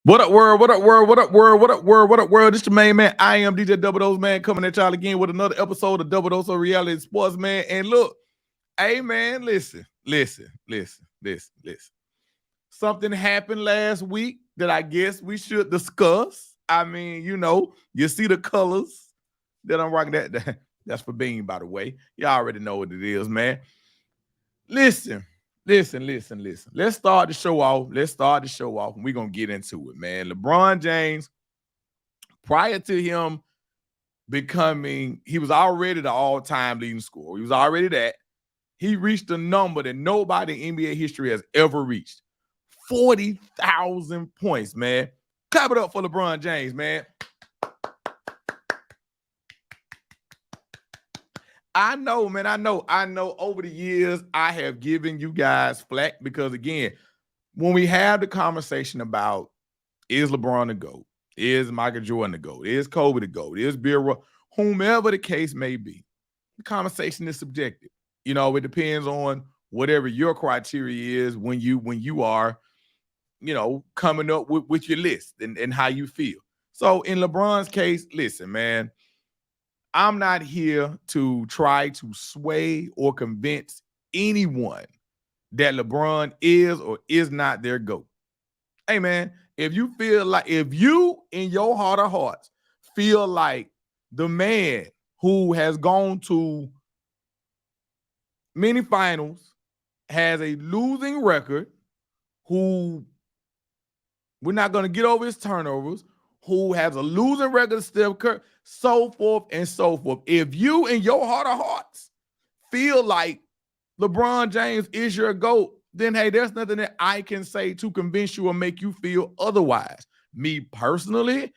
What up, world? What up, world? What up, world? What up, world? What up, world? This your main man. I am DJ Double Dose, man, coming at y'all again with another episode of Double Dose of Reality Sports, man. And look, hey, man, listen. Something happened last week that I guess we should discuss. I mean, you see the colors that I'm rocking. That's for Bean, by the way. Y'all already know what it is, man. Listen, listen. Let's start the show off. And we're going to get into it, man. LeBron James, prior to him becoming, he was already the all-time leading scorer. He was already that. He reached a number that nobody in NBA history has ever reached. 40,000 points, man. Clap it up for LeBron James, man. I know, man. I know. Over the years, I have given you guys flack because, again, when we have the conversation about is LeBron the GOAT, is Michael Jordan the GOAT, is Kobe the GOAT, is Bill, whomever the case may be, the conversation is subjective. It depends on whatever your criteria is when you are, coming up with your list and how you feel. So in LeBron's case, listen, man, I'm not here to try to sway or convince anyone that LeBron is or is not their GOAT. Hey, man, if you in your heart of hearts feel like the man who has gone to many finals, has a losing record, who we're not going to get over his turnovers, who has a losing record, Steph Curry, so forth and so forth. If you in your heart of hearts feel like LeBron James is your GOAT, then hey, there's nothing that I can say to convince you or make you feel otherwise. Me personally,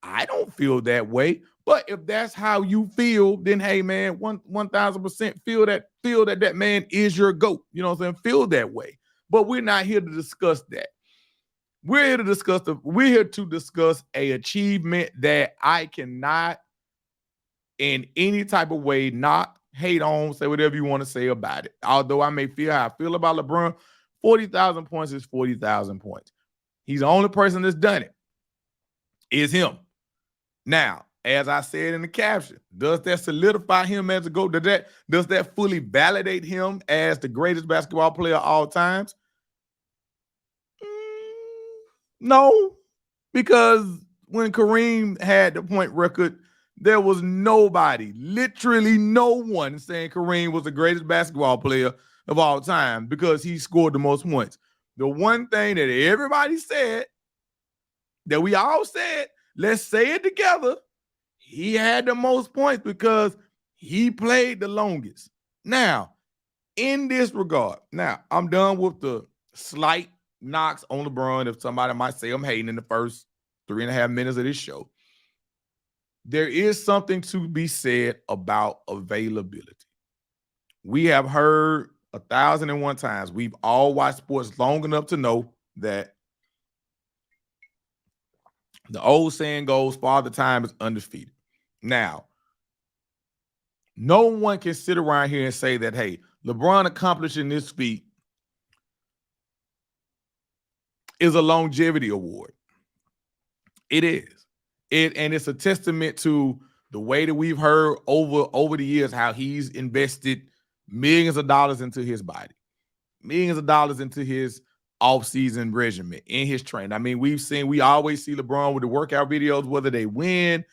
I don't feel that way. But if that's how you feel, then hey, man, 1,000% feel that man is your GOAT. You know what I'm saying? Feel that way. But we're not here to discuss that. We're here to discuss a achievement that I cannot in any type of way not hate on, say whatever you want to say about it. Although I may feel how I feel about LeBron, 40,000 points is 40,000 points. He's the only person that's done it. Is him. Now, as I said in the caption, does that solidify him as a GOAT? Does that fully validate him as the greatest basketball player of all times? No, because when Kareem had the point record, there was nobody, literally no one, saying Kareem was the greatest basketball player of all time because he scored the most points. The one thing that everybody said, that we all said, let's say it together, he had the most points because he played the longest. Now, in this regard, now I'm done with the slight knocks on LeBron. If somebody might say I'm hating in the first 3.5 minutes of this show, there is something to be said about availability. We have heard 1,001 times. We've all watched sports long enough to know that the old saying goes, Father Time is undefeated. Now, no one can sit around here and say that, hey, LeBron accomplishing this feat is a longevity award. It is. And it's a testament to the way that we've heard over the years how he's invested millions of dollars into his body, millions of dollars into his off-season regimen, in his training. I mean, we always see LeBron with the workout videos, whether they win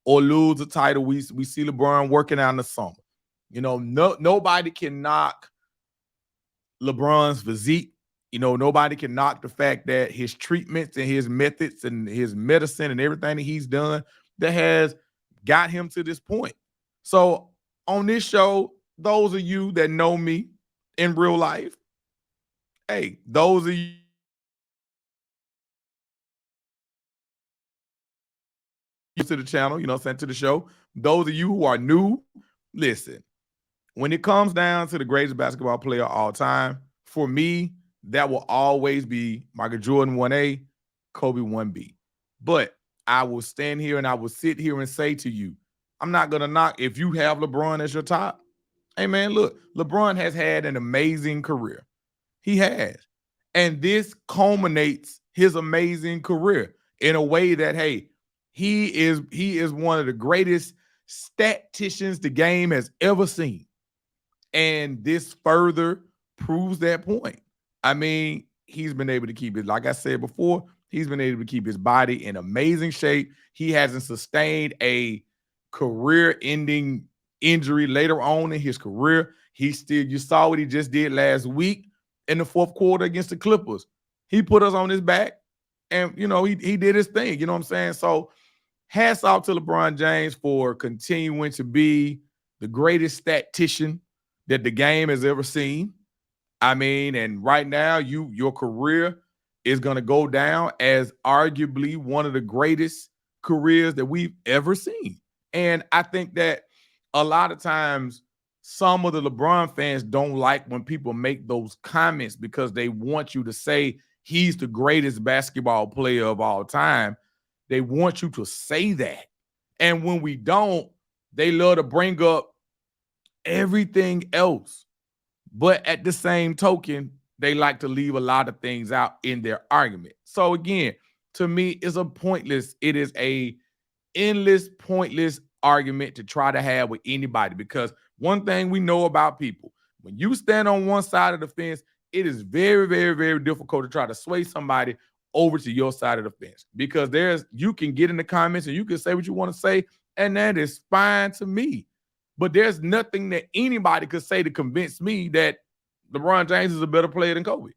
or lose the title. We see LeBron working out in the summer. Nobody can knock LeBron's physique. Nobody can knock the fact that his treatments and his methods and his medicine and everything that he's done that has got him to this point. So on this show, those of you that know me in real life, hey, those of you to the channel, sent to the show, those of you who are new, listen, when it comes down to the greatest basketball player of all time, for me, that will always be Michael Jordan 1A, Kobe 1B. But I will stand here and I will sit here and say to you, I'm not going to knock if you have LeBron as your top. Hey, man, look, LeBron has had an amazing career. He has. And this culminates his amazing career in a way that, hey, he is one of the greatest statisticians the game has ever seen. And this further proves that point. I mean, he's been able to keep it, like I said before, he's been able to keep his body in amazing shape. He hasn't sustained a career ending injury later on in his career. You saw what he just did last week in the fourth quarter against the Clippers. He put us on his back and, he did his thing. You know what I'm saying? So, hats off to LeBron James for continuing to be the greatest statistician that the game has ever seen. I mean, and right now, your career is going to go down as arguably one of the greatest careers that we've ever seen. And I think that a lot of times some of the LeBron fans don't like when people make those comments because they want you to say he's the greatest basketball player of all time. They want you to say that. And when we don't, they love to bring up everything else. But at the same token, they like to leave a lot of things out in their argument. So again, to me, it is a endless, pointless argument to try to have with anybody. Because one thing we know about people, when you stand on one side of the fence, it is very, very, very difficult to try to sway somebody over to your side of the fence. Because you can get in the comments and you can say what you want to say, and that is fine to me. But there's nothing that anybody could say to convince me that LeBron James is a better player than Kobe.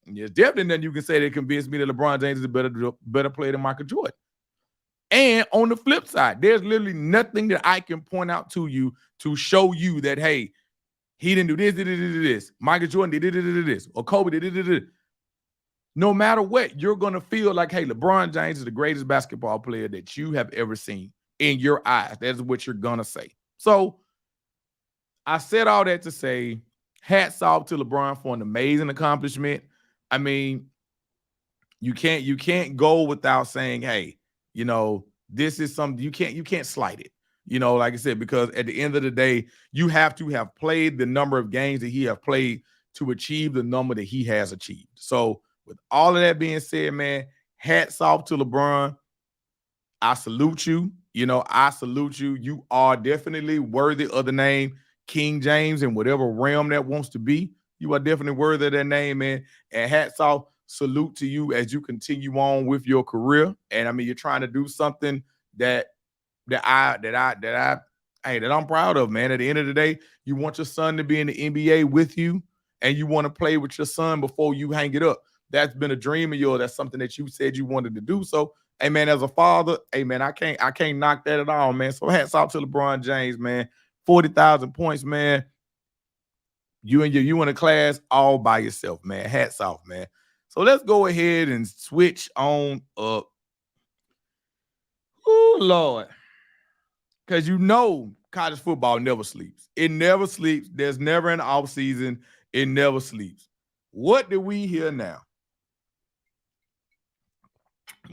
There's definitely nothing you can say that convince me that LeBron James is a better player than Michael Jordan. And on the flip side, there's literally nothing that I can point out to you to show you that, hey, he didn't do this. Michael Jordan did this, or Kobe did this. No matter what, you're going to feel like, hey, LeBron James is the greatest basketball player that you have ever seen in your eyes. That's what you're going to say. So I said all that to say, hats off to LeBron for an amazing accomplishment. I mean, you can't go without saying, hey, this is something you can't slight it. Like I said, because at the end of the day, you have to have played the number of games that he have played to achieve the number that he has achieved. So with all of that being said, man, hats off to LeBron. I salute you. I salute you. You are definitely worthy of the name King James in whatever realm that wants to be. You are definitely worthy of that name, man. And hats off, salute to you as you continue on with your career. And I mean, you're trying to do something that I'm proud of, man. At the end of the day, you want your son to be in the NBA with you, and you want to play with your son before you hang it up. That's been a dream of yours. That's something that you said you wanted to do. So, hey, man, as a father, hey, man, I can't knock that at all, man. So hats off to LeBron James, man. 40,000 points, man. You in a class all by yourself, man. Hats off, man. So let's go ahead and switch on up. Oh, Lord. Because college football never sleeps. It never sleeps. There's never an off season. It never sleeps. What do we hear now?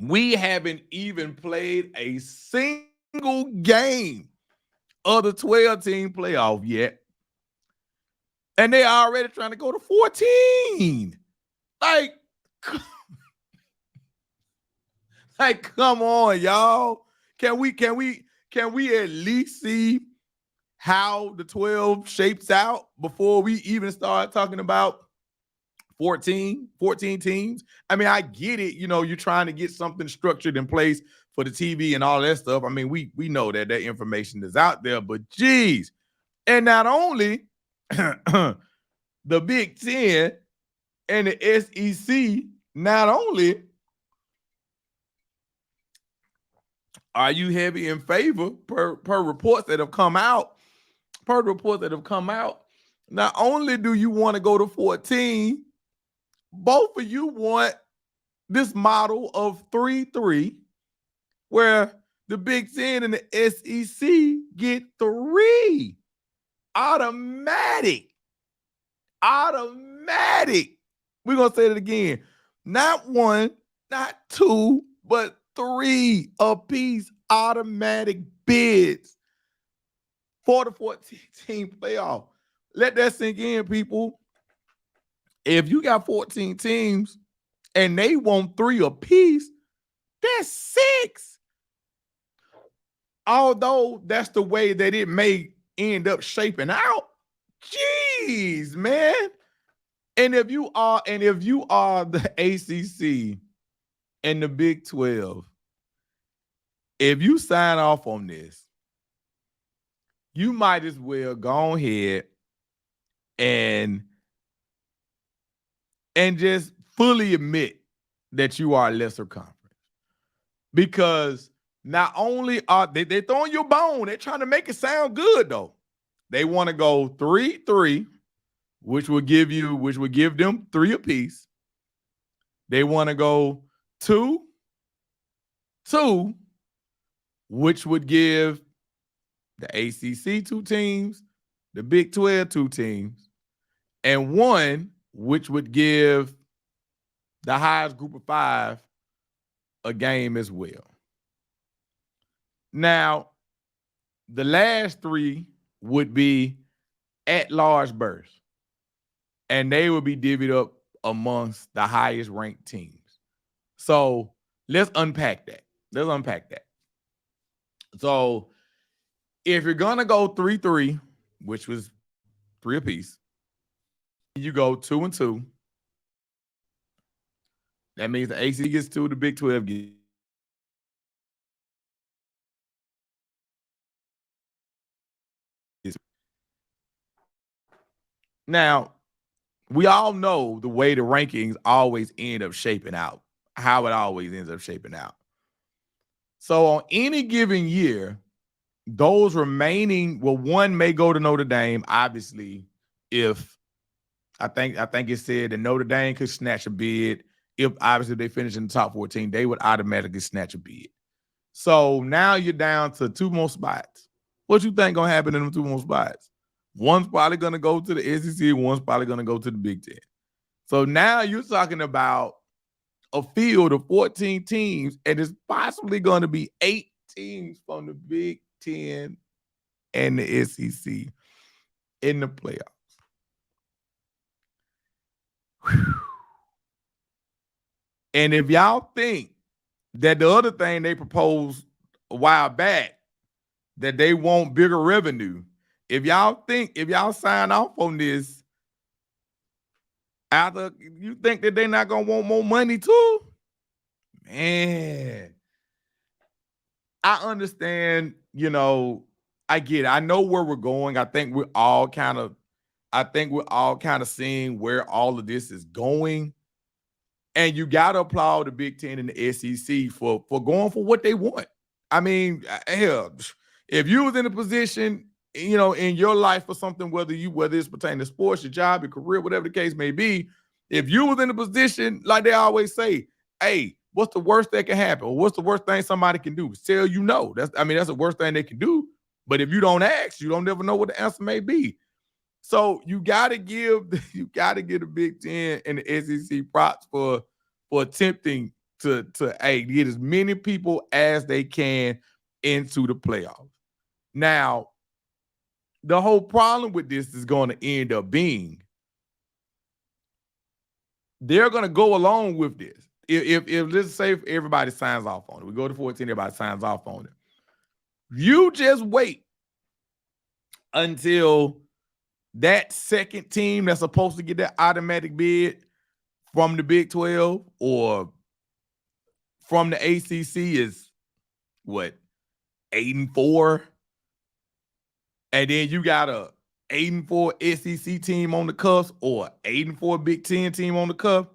We haven't even played a single game of the 12-team playoff yet. And they are already trying to go to 14. Like, come on, y'all. Can we at least see how the 12 shapes out before we even start talking about 14 teams? I mean, I get it. You're trying to get something structured in place for the TV and all that stuff. I mean, we know that information is out there, but geez. And not only the Big Ten and the SEC, not only are you heavy in favor per reports that have come out, not only do you want to go to 14, both of you want this model of 3-3, where the Big Ten and the SEC get 3 automatic. We're going to say it again. Not 1, not 2, but 3 apiece automatic bids for the 14-team playoff. Let that sink in, people. If you got 14 teams and they want 3 apiece, that's 6. Although that's the way that it may end up shaping out. Jeez, man. And if you are the ACC and the Big 12, if you sign off on this, you might as well go ahead and just fully admit that you are a lesser conference. Because not only are they're throwing you a bone, they're trying to make it sound good though. They want to go 3-3, which would give them 3 apiece. They want to go 2-2, which would give the ACC 2 teams, the Big 12 2 teams, and 1, which would give the highest group of 5 a game as well. Now, the last 3 would be at-large berths, and they would be divvied up amongst the highest ranked teams. So let's unpack that. So if you're going to go 3-3, which was 3 apiece, you go 2-2. That means the ACC gets 2, the Big 12 gets. Now, we all know the way the rankings always end up shaping out, how it always ends up shaping out. So on any given year, those remaining, well, 1 may go to Notre Dame, obviously, if I think it said that Notre Dame could snatch a bid. If obviously they finish in the top 14, they would automatically snatch a bid. So now you're down to 2 more spots. What you think gonna happen in them 2 more spots? One's probably gonna go to the SEC, one's probably gonna go to the Big 10. So now you're talking about a field of 14 teams, and it's possibly gonna be 8 teams from the Big 10 and the SEC in the playoffs. Whew. And if y'all think that the other thing they proposed a while back, that they want bigger revenue, if y'all sign off on this, either you think that they're not gonna want more money too, man. I understand, I get it. I know where we're going. I think we're all kind of seeing where all of this is going. And you got to applaud the Big 10 and the SEC for going for what they want. I mean, hell, if you was in a position, in your life for something, whether it's pertaining to sports, your job, your career, whatever the case may be, if you was in a position, like they always say, hey, what's the worst that can happen? Or what's the worst thing somebody can do? Tell you no. That's the worst thing they can do. But if you don't ask, you don't ever know what the answer may be. So you gotta give the Big 10 and the SEC props for attempting to get as many people as they can into the playoffs. Now, the whole problem with this is going to end up being they're going to go along with this. If let's say if everybody signs off on it, we go to 14, everybody signs off on it. You just wait until that second team that's supposed to get that automatic bid from the Big 12 or from the ACC is what, 8-4, and then you got a 8-4 SEC team on the cusp or 8-4 Big 10 team on the cusp.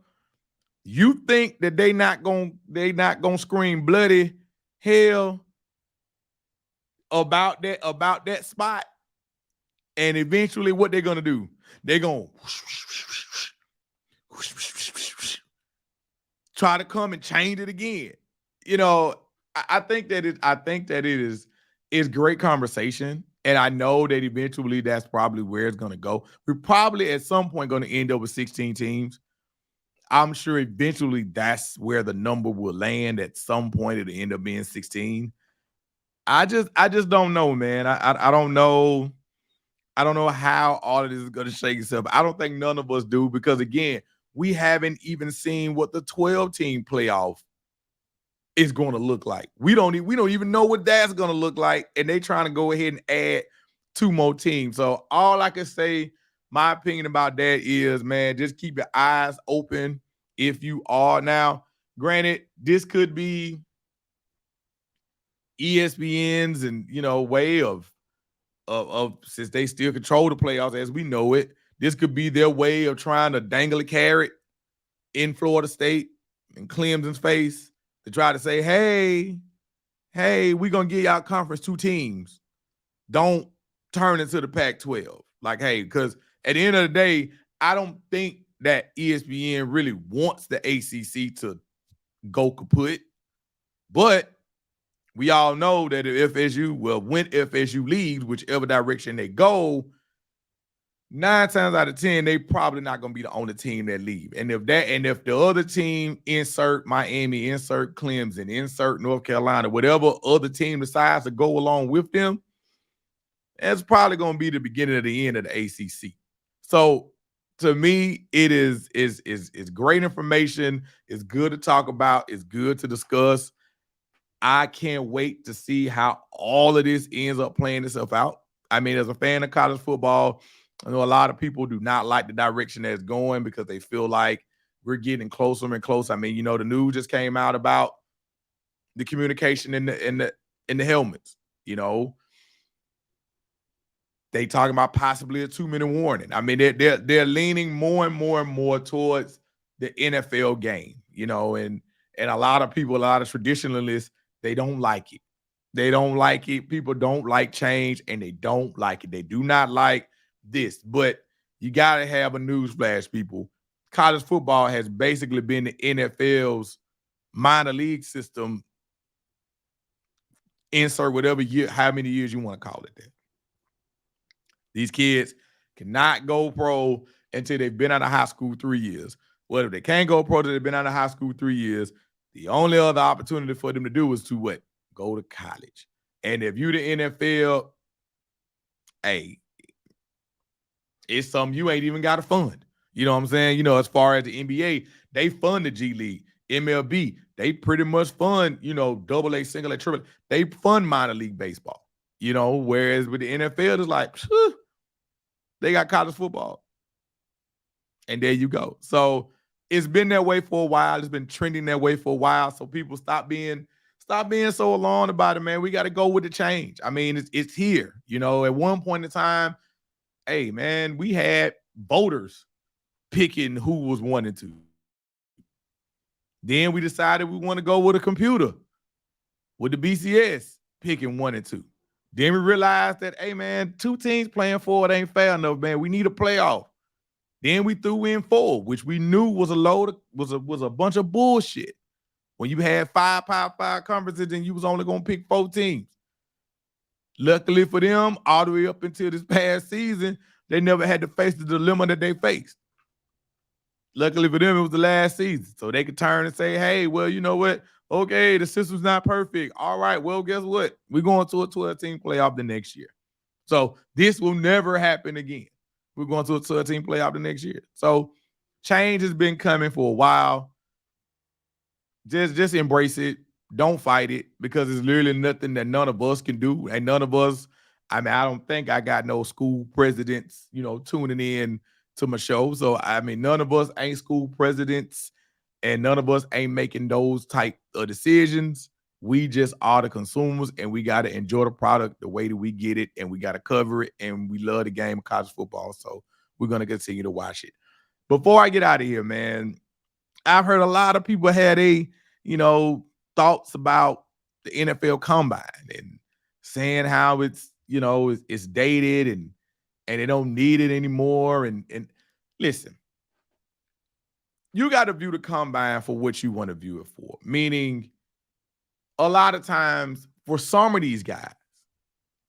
You think that they not gonna scream bloody hell about that spot? And eventually what they're gonna do, they're gonna try to come and change it again. I think that it is great conversation. And I know that eventually that's probably where it's going to go. We're probably at some point going to end up with 16 teams. I'm sure eventually that's where the number will land. At some point it'll end up being 16. I just don't know, man. I don't know. I don't know how all of this is going to shake itself. I don't think none of us do, because again, we haven't even seen what the 12-team playoff is going to look like. We don't even know what that's going to look like, and they trying to go ahead and add 2 more teams. So all I can say, my opinion about that is, man, just keep your eyes open if you are. Now, granted, this could be ESPN's and way of since they still control the playoffs as we know it. This could be their way of trying to dangle a carrot in Florida State and Clemson's face to try to say, hey, we're gonna give y'all conference 2 teams. Don't turn into the Pac-12. Like, hey, because at the end of the day, I don't think that ESPN really wants the ACC to go kaput. But we all know that if when FSU leaves, whichever direction they go, 9 times out of 10, they probably not going to be the only team that leave. And if the other team, insert Miami, insert Clemson, insert North Carolina, whatever other team decides to go along with them, that's probably going to be the beginning of the end of the ACC. So to me, it is great information. It's good to talk about. It's good to discuss. I can't wait to see how all of this ends up playing itself out. I mean, as a fan of college football, I know a lot of people do not like the direction that it's going because they feel like we're getting closer and closer. I mean, the news just came out about the communication in the helmets. They talking about possibly a 2-minute warning. I mean, they're leaning more and more and more towards the NFL game. And a lot of people, a lot of traditionalists, they don't like it. They don't like it. People don't like change, and they don't like it. They do not like this. But you got to have a newsflash, people. College football has basically been the NFL's minor league system. Insert whatever year, how many years you want to call it that. These kids cannot go pro until they've been out of high school 3 years. Well, if they can't go pro until they've been out of high school 3 years, the only other opportunity for them to do is to what? Go to college. And if you the NFL, hey, it's something you ain't even got to fund. You know what I'm saying? As far as the NBA, they fund the G League. MLB, they pretty much fund, double A, single A, triple A. They fund minor league baseball. Whereas with the NFL, it's like, they got college football. And there you go. So it's been that way for a while. It's been trending that way for a while. So people stop being so alarmed about it, man. We got to go with the change. I mean, it's here. At one point in time, hey, man, we had voters picking who was 1 and 2. Then we decided we want to go with a computer, with the BCS picking 1 and 2. Then we realized that, hey, man, 2 teams playing for it ain't fair enough, man. We need a playoff. Then we threw in 4, which we knew was a bunch of bullshit. When you had 5 Power 5 conferences and you was only going to pick 4 teams. Luckily for them, all the way up until this past season, they never had to face the dilemma that they faced. Luckily for them, it was the last season. So they could turn and say, hey, well, you know what? Okay, the system's not perfect. All right, well, guess what? We're going to a 12-team playoff the next year. So this will never happen again. We're going to a 12-team playoff the next year. So change has been coming for a while. Just embrace it. Don't fight it, because it's literally nothing that none of us can do. And none of us, I mean, I don't think I got no school presidents, tuning in to my show. So, I mean, none of us ain't school presidents, and none of us ain't making those type of decisions. We just are the consumers, and we got to enjoy the product the way that we get it, and we got to cover it, and we love the game of college football. So we're going to continue to watch it. Before I get out of here, man, I've heard a lot of people had thoughts about the NFL Combine and saying how it's, it's dated and they don't need it anymore. And listen, you got to view the Combine for what you want to view it for. Meaning, a lot of times for some of these guys,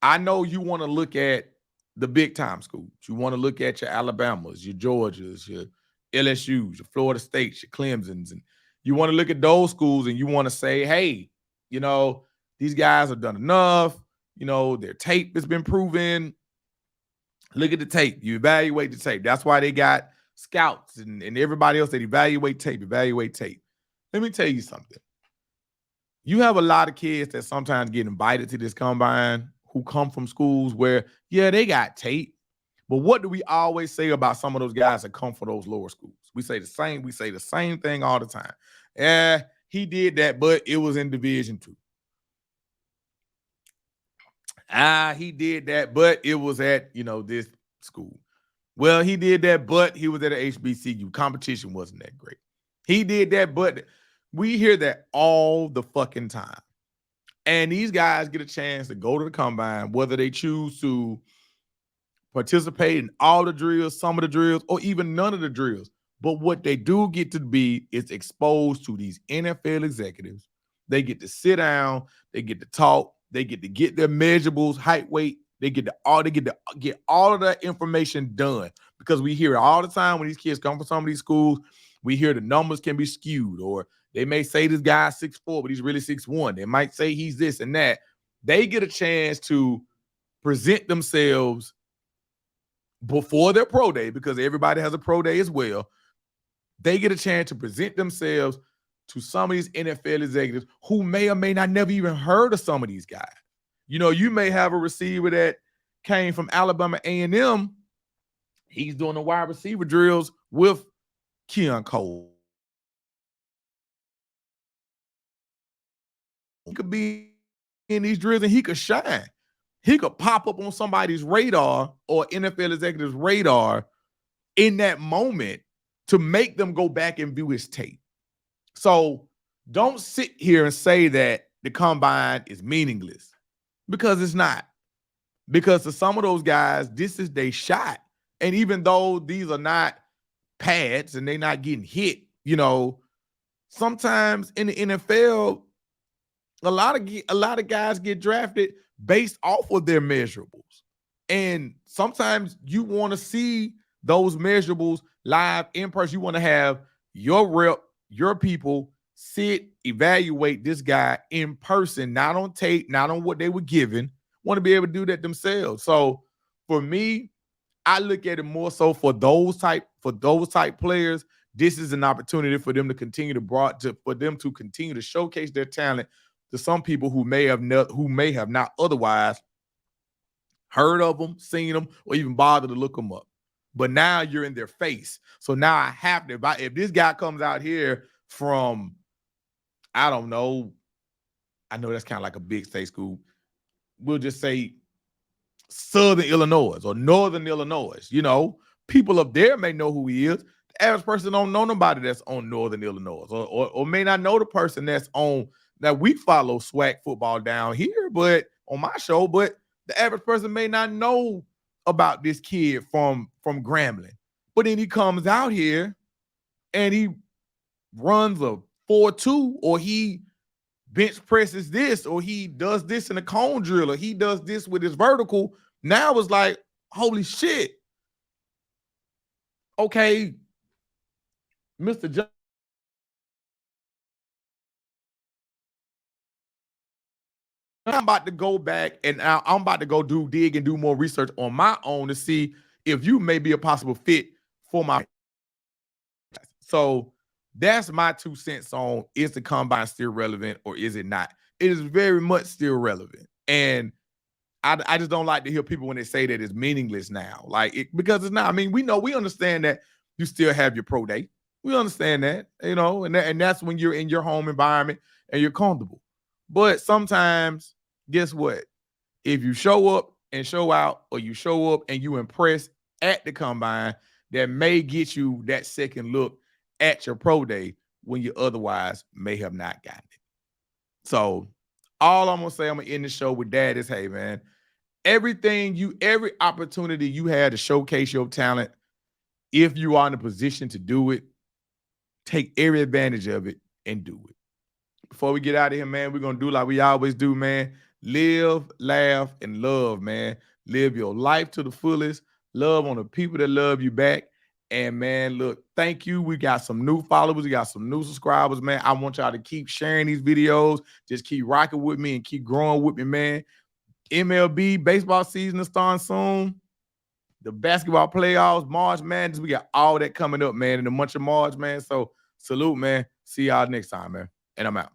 I know you want to look at the big time schools. You want to look at your Alabamas, your Georgias, your LSUs, your Florida States, your Clemsons, and you want to look at those schools and you want to say, hey, these guys have done enough. Their tape has been proven. Look at the tape. You evaluate the tape. That's why they got scouts and everybody else that evaluate tape. Let me tell you something. You have a lot of kids that sometimes get invited to this combine who come from schools where, yeah, they got tape. But what do we always say about some of those guys that come from those lower schools? We say the same thing all the time. Yeah, he did that, but it was in Division II. He did that, but it was at, this school. Well, he did that, but he was at an HBCU. Competition wasn't that great. He did that, but we hear that all the fucking time. And these guys get a chance to go to the combine, whether they choose to participate in all the drills, some of the drills, or even none of the drills. But what they do get to be is exposed to these NFL executives. They get to sit down, they get to talk, they get to get their measurables, height, weight. They get all of that information done, because we hear it all the time when these kids come from some of these schools. We hear the numbers can be skewed, or they may say this guy's 6'4", but he's really 6'1". They might say he's this and that. They get a chance to present themselves before their pro day, because everybody has a pro day as well. They get a chance to present themselves to some of these NFL executives who may or may not never even heard of some of these guys. You may have a receiver that came from Alabama A&M. He's doing the wide receiver drills with Keon Cole. He could be in these drills and he could shine. He could pop up on somebody's radar or NFL executive's radar in that moment to make them go back and view his tape. So don't sit here and say that the combine is meaningless, because it's not. Because to some of those guys, this is their shot. And even though these are not pads and they're not getting hit, sometimes in the NFL, a lot of guys get drafted based off of their measurables. And sometimes you want to see those measurables live in person. You want to have your rep, your people sit, evaluate this guy in person, not on tape, not on what they were given. Want to be able to do that themselves. So for me, I look at it more so for those type players. This is an opportunity for them to continue to showcase their talent to some people who may have not otherwise heard of them, seen them, or even bothered to look them up. But now you're in their face. So now I have to, if this guy comes out here from, I don't know, I know that's kind of like a big state school. We'll just say Southern Illinois or Northern Illinois. People up there may know who he is. The average person don't know nobody that's on Northern Illinois, or may not know the person that's on. Now, we follow SWAC football down here, but on my show, but the average person may not know about this kid from Grambling. But then he comes out here and he runs a 4.2, or he bench presses this, or he does this in a cone drill, or he does this with his vertical. Now it's like, holy shit. Okay, Mr. John, I'm about to go back and I'm about to go dig and do more research on my own to see if you may be a possible fit for my. So that's my 2 cents on, is the combine still relevant or is it not? It is very much still relevant. And I just don't like to hear people when they say that it's meaningless now. Because it's not. I mean, we understand that you still have your pro day. We understand that, and that's when you're in your home environment and you're comfortable. But sometimes, guess what? If you show up and show out, or you show up and you impress at the combine, that may get you that second look at your pro day when you otherwise may have not gotten it. So all I'm going to say, I'm going to end the show with that is, hey, man, every opportunity you had to showcase your talent, if you are in a position to do it, take every advantage of it and do it. Before we get out of here, man, we're going to do like we always do, man. Live, laugh, and love, man. Live your life to the fullest. Love on the people that love you back. And, man, look, thank you. We got some new followers. We got some new subscribers, man. I want y'all to keep sharing these videos. Just keep rocking with me and keep growing with me, man. MLB baseball season is starting soon. the basketball playoffs, March Madness. We got all that coming up, man, in the month of March, man. So salute, man. See y'all next time, man. And I'm out.